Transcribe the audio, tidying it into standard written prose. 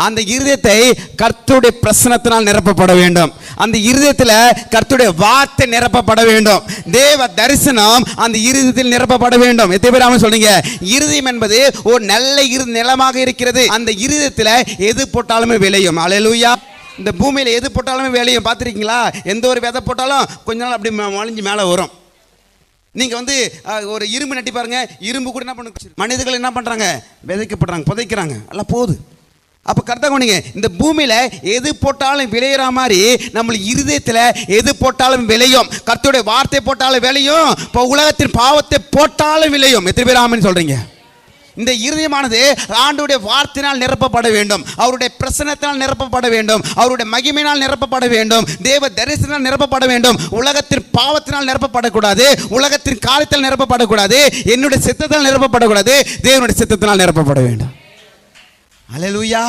அந்த இருதயத்தை கர்த்தருடைய பிரசன்னத்தினால் நிரப்பப்பட வேண்டும். அந்த இருதயத்தில் கர்த்தருடைய வார்த்தை நிரப்பப்பட வேண்டும். தேவ தரிசனம் அந்த இருதயத்தில் நிரப்பப்பட வேண்டும். எத்தனை பேர் ஆமென் சொல்றீங்க? இருதயம் என்பது ஒரு நல்ல நிலமாக இருக்கிறது. அந்த இருதயத்தில் எது போட்டாலுமே விளையும். அல்லேலூயா. இந்த பூமியில் எது போட்டாலுமே விளையும். பார்த்துருக்கீங்களா? எந்த ஒரு விதை போட்டாலும் கொஞ்ச நாள் அப்படி மொழிஞ்சு மேலே வரும். நீங்கள் ஒரு இரும்பு நட்டி பாருங்க, இரும்பு கூட என்ன பண்ண, மனிதர்கள் என்ன பண்ணுறாங்க? விதைக்கப்படுறாங்க, புதைக்கிறாங்க, எல்லாம் போகுது. அப்போ கரெக்டாக கொண்டீங்க. இந்த பூமியில் எது போட்டாலும் விளையிற மாதிரி நம்ம இருதயத்தில் எது போட்டாலும் விளையும். கர்த்தருடைய வார்த்தை போட்டாலும் விளையும். இப்போ உலகத்தின் பாவத்தை போட்டாலும் விளையும். எத்தனை பேர் ஆமென் சொல்கிறீங்க? இந்த இருதயமானது ஆண்டவருடைய வார்த்தையினால் நிரப்பப்பட வேண்டும். அவருடைய பிரசன்னத்தினால் நிரப்பப்பட வேண்டும். அவருடைய மகிமையினால் நிரப்பப்பட வேண்டும். தேவ தரிசனால் நிரப்பப்பட வேண்டும். உலகத்தின் பாவத்தினால் நிரப்பப்படக்கூடாது. உலகத்தின் காரியத்தால் நிரப்பப்படக்கூடாது. என்னுடைய சித்தத்தால் நிரப்பப்படக்கூடாது. தேவனுடைய சித்தத்தினால் நிரப்பப்பட வேண்டும். அல்லேலூயா.